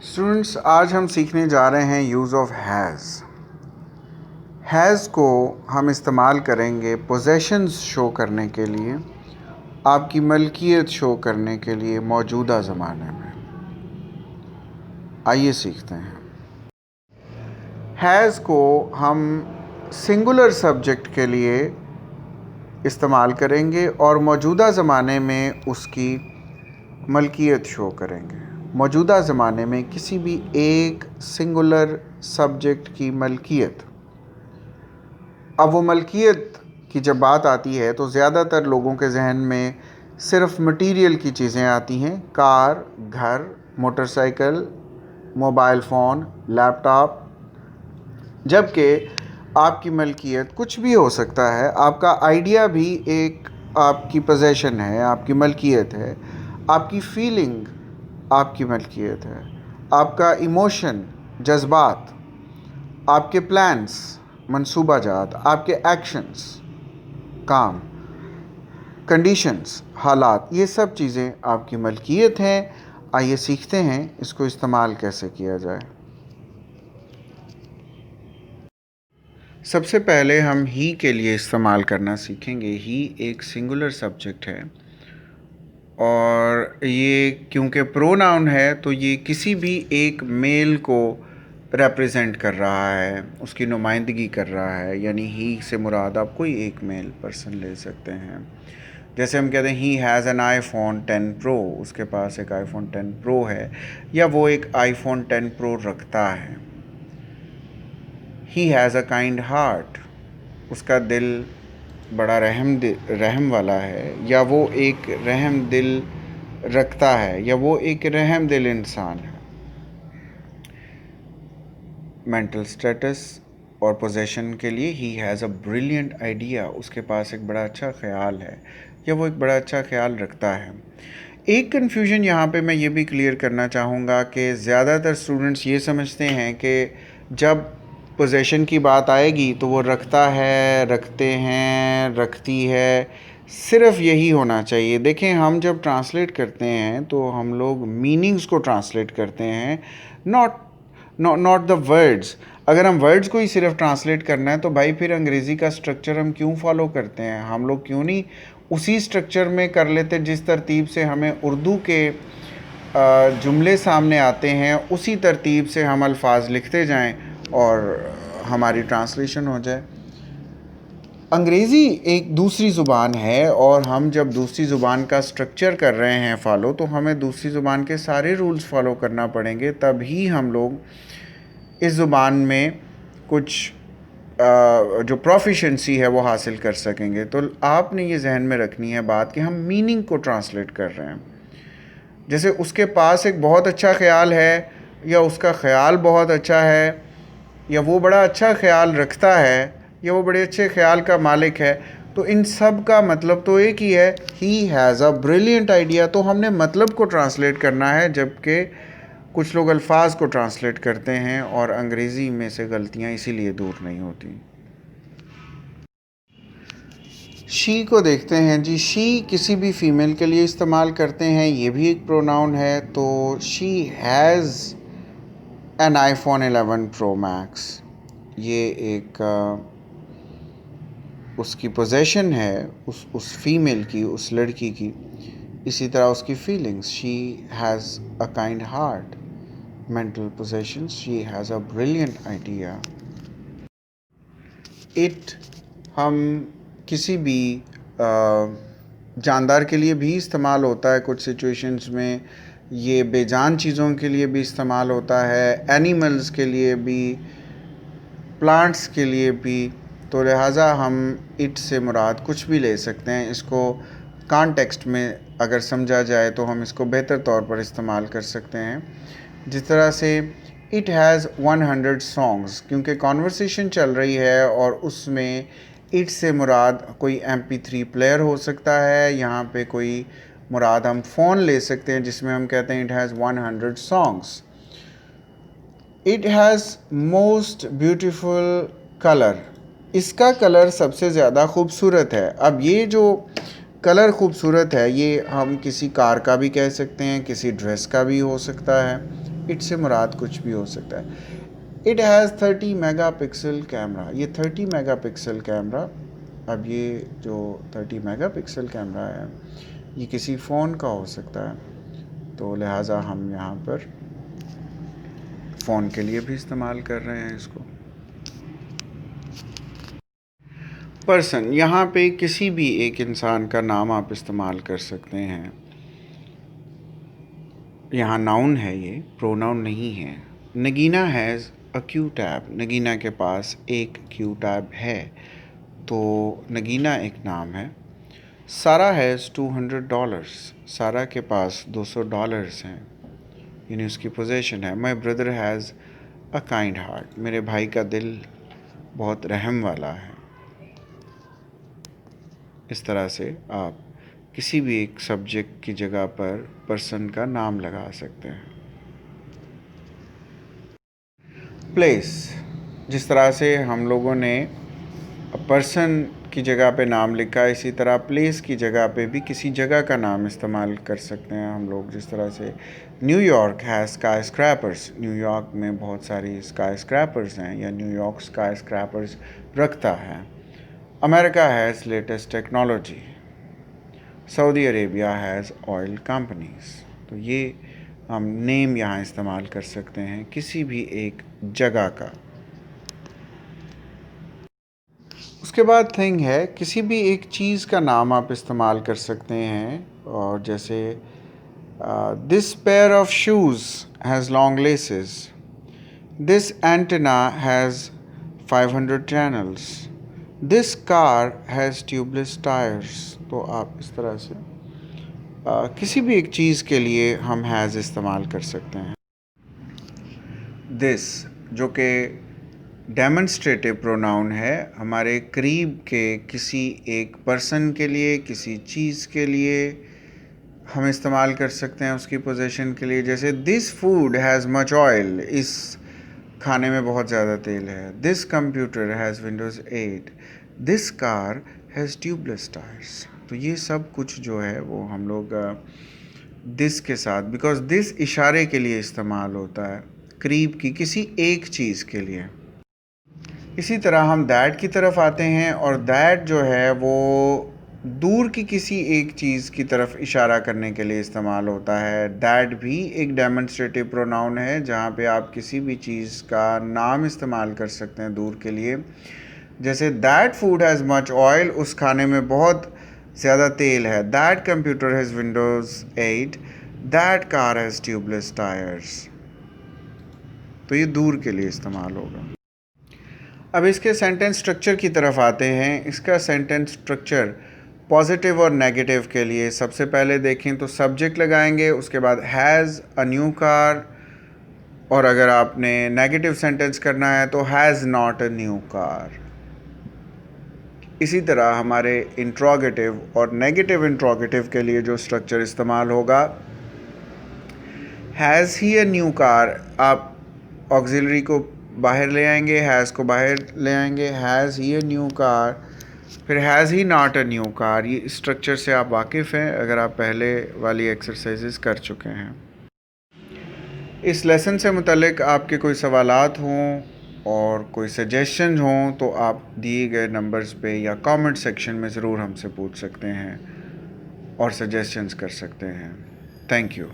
Students, आज हम सीखने जा रहे हैं यूज़ ऑफ हैज़ को हम इस्तेमाल करेंगे पोजेशंस शो करने के लिए, आपकी मलकियत शो करने के लिए मौजूदा ज़माने में। आइए सीखते हैं। हैज़ को हम सिंगुलर सब्जेक्ट के लिए इस्तेमाल करेंगे और मौजूदा ज़माने में उसकी मलकियत शो करेंगे। मौजूदा ज़माने में किसी भी एक सिंगुलर सब्जेक्ट की मलकियत। अब वो मलकियत की जब बात आती है तो ज़्यादातर लोगों के जहन में सिर्फ मटीरियल की चीज़ें आती हैं, कार, घर, मोटरसाइकिल, मोबाइल फ़ोन, लैपटॉप, जबकि आपकी मलकियत कुछ भी हो सकता है। आपका आइडिया भी एक आपकी पोजेशन है, आपकी मलकियत है। आपकी फीलिंग आपकी मलकियत है। आपका इमोशन, जज्बात, आपके प्लान्स, मंसूबाजात, आपके एक्शंस, काम, कंडीशंस, हालात, ये सब चीज़ें आपकी मलकियत हैं। आइए सीखते हैं इसको इस्तेमाल कैसे किया जाए। सबसे पहले हम ही के लिए इस्तेमाल करना सीखेंगे। ही एक सिंगुलर सब्जेक्ट है और ये क्योंकि प्रोनाउन है तो ये किसी भी एक मेल को रिप्रेजेंट कर रहा है, उसकी नुमाइंदगी कर रहा है। यानी ही से मुराद आप कोई एक मेल पर्सन ले सकते हैं। जैसे हम कहते हैं he has an iPhone 10 Pro, उसके पास एक iPhone 10 Pro है या वो एक iPhone 10 Pro रखता है। He has a kind heart, उसका दिल बड़ा रहम वाला है, या वो एक रहम दिल रखता है, या वो एक रहम दिल इंसान है। मेंटल स्टेटस और पोजेशन के लिए he has a brilliant idea, उसके पास एक बड़ा अच्छा ख्याल है या वो एक बड़ा अच्छा ख्याल रखता है। एक कन्फ्यूजन यहाँ पे मैं ये भी क्लियर करना चाहूँगा कि ज़्यादातर स्टूडेंट्स ये समझते हैं कि जब पोजेशन की बात आएगी तो वो रखता है, रखते हैं, रखती है, सिर्फ यही होना चाहिए। देखें, हम जब ट्रांसलेट करते हैं तो हम लोग मीनिंग्स को ट्रांसलेट करते हैं, नॉट द वर्ड्स। अगर हम वर्ड्स को ही सिर्फ ट्रांसलेट करना है तो भाई फिर अंग्रेज़ी का स्ट्रक्चर हम क्यों फॉलो करते हैं? हम लोग क्यों नहीं उसी स्ट्रक्चर में कर लेते जिस तरतीब से हमें उर्दू के जुमले सामने आते हैं, उसी तरतीब से हम अल्फाज लिखते जाएं और हमारी ट्रांसलेशन हो जाए। अंग्रेज़ी एक दूसरी ज़ुबान है और हम जब दूसरी ज़ुबान का स्ट्रक्चर कर रहे हैं फ़ॉलो, तो हमें दूसरी ज़ुबान के सारे रूल्स फ़ॉलो करना पड़ेंगे, तभी हम लोग इस ज़ुबान में कुछ जो प्रोफिशेंसी है वो हासिल कर सकेंगे। तो आपने ये जहन में रखनी है बात कि हम मीनिंग को ट्रांसलेट कर रहे हैं। जैसे उसके पास एक बहुत अच्छा ख्याल है, या उसका ख्याल बहुत अच्छा है, या वो बड़ा अच्छा ख्याल रखता है, या वो बड़े अच्छे ख्याल का मालिक है, तो इन सब का मतलब तो एक ही है, he has a brilliant idea. तो हमने मतलब को ट्रांसलेट करना है, जबकि कुछ लोग अल्फाज को ट्रांसलेट करते हैं और अंग्रेज़ी में से गलतियाँ इसीलिए दूर नहीं होती। शी को देखते हैं जी। शी किसी भी फ़ीमेल के लिए इस्तेमाल करते हैं, ये भी एक प्रोनाउन है। तो she has an iPhone 11 Pro Max, ये एक उसकी पोजेशन है, उस फीमेल की, उस लड़की की। इसी तरह उसकी feelings, she has a kind heart. Mental possessions, she has a brilliant idea. It हम किसी भी जानदार के लिए भी इस्तेमाल होता है कुछ सिचुएशंस में, ये बेजान चीज़ों के लिए भी इस्तेमाल होता है, एनिमल्स के लिए भी, प्लांट्स के लिए भी। तो लिहाजा हम इट से मुराद कुछ भी ले सकते हैं। इसको कॉन्टेक्स्ट में अगर समझा जाए तो हम इसको बेहतर तौर पर इस्तेमाल कर सकते हैं। जिस तरह से इट हैज़ 100 सॉन्ग्स, क्योंकि कॉन्वर्सेशन चल रही है और उसमें इट से मुराद कोई MP3 प्लेयर हो सकता है। यहाँ पे कोई मुराद हम फ़ोन ले सकते हैं जिसमें हम कहते हैं it has 100 songs. It has most beautiful colour, इसका कलर सबसे ज़्यादा खूबसूरत है। अब ये जो कलर खूबसूरत है, ये हम किसी कार का भी कह सकते हैं, किसी ड्रेस का भी हो सकता है। इट से मुराद कुछ भी हो सकता है। It has 30 megapixel camera. ये 30 मेगापिक्सल कैमरा, अब ये जो 30 मेगापिक्सल कैमरा है ये किसी फ़ोन का हो सकता है, तो लिहाजा हम यहाँ पर फ़ोन के लिए भी इस्तेमाल कर रहे हैं इसको। पर्सन, यहाँ पे किसी भी एक इंसान का नाम आप इस्तेमाल कर सकते हैं। यहाँ नाउन है, ये प्रोनाउन नहीं है। Nagina has a Q tab. Nagina के पास एक क्यू टैब है, तो नगीना एक नाम है। सारा हैज़ $200। सारा के पास $200 हैं, यानी उसकी पोजेशन है। My brother has a kind heart. मेरे भाई का दिल बहुत रहम वाला है। इस तरह से आप किसी भी एक सब्जेक्ट की जगह पर पर्सन का नाम लगा सकते हैं। प्लेस, जिस तरह से हम लोगों ने पर्सन की जगह पे नाम लिखा, इसी तरह प्लेस की जगह पे भी किसी जगह का नाम इस्तेमाल कर सकते हैं हम लोग। जिस तरह से New York has sky scrapers. New York में बहुत सारी स्काई स्क्रैपर्स हैं, या न्यूयॉर्क स्काई स्क्रैपर्स रखता है। America has latest technology. Saudi Arabia has oil companies. तो ये हम नेम यहाँ इस्तेमाल कर सकते हैं किसी भी एक जगह का। उसके बाद थिंग है, किसी भी एक चीज़ का नाम आप इस्तेमाल कर सकते हैं, और जैसे this pair of shoes has long laces. This antenna has 500 channels. This car has tubeless tyres. तो आप इस तरह से किसी भी एक चीज़ के लिए हम हैज़ इस्तेमाल कर सकते हैं। दिस, जो कि डेमोन्स्ट्रेटिव प्रोनाउन है, हमारे करीब के किसी एक पर्सन के लिए, किसी चीज़ के लिए हम इस्तेमाल कर सकते हैं उसकी पोजीशन के लिए। जैसे this food has much oil. इस खाने में बहुत ज़्यादा तेल है। This computer has Windows 8। This car has tubeless tyres. तो ये सब कुछ जो है वो हम लोग दिस के साथ, बिकॉज दिस इशारे के लिए इस्तेमाल होता है करीब की किसी एक चीज़ के लिए। इसी तरह हम दैट की तरफ आते हैं, और दैट जो है वो दूर की किसी एक चीज़ की तरफ इशारा करने के लिए इस्तेमाल होता है। दैट भी एक डेमोन्स्ट्रेटिव प्रोनाउन है, जहाँ पे आप किसी भी चीज़ का नाम इस्तेमाल कर सकते हैं दूर के लिए। जैसे that food has much oil, उस खाने में बहुत ज़्यादा तेल है। That computer has Windows 8। That car has tubeless tyres. तो ये दूर के लिए इस्तेमाल होगा। अब इसके सेंटेंस स्ट्रक्चर की तरफ आते हैं। इसका सेंटेंस स्ट्रक्चर पॉजिटिव और नेगेटिव के लिए, सबसे पहले देखें तो सब्जेक्ट लगाएंगे, उसके बाद हैज़ अ न्यू कार, और अगर आपने नेगेटिव सेंटेंस करना है तो has not a new car. इसी तरह हमारे इंट्रोगेटिव और नेगेटिव इंट्रोगेटिव के लिए जो स्ट्रक्चर इस्तेमाल होगा, has he a new car, आप ऑक्सिलरी को बाहर ले आएंगे, हैज़ को बाहर ले आएंगे, has he a new car. फिर has he not a new car. ये स्ट्रक्चर से आप वाकिफ़ हैं अगर आप पहले वाली एक्सरसाइजेस कर चुके हैं। इस लेसन से मुतल्लिक आपके कोई सवालात हों और कोई सजेशन हों तो आप दिए गए नंबर्स पे या कमेंट सेक्शन में ज़रूर हमसे पूछ सकते हैं और सजेशंस कर सकते हैं। Thank you.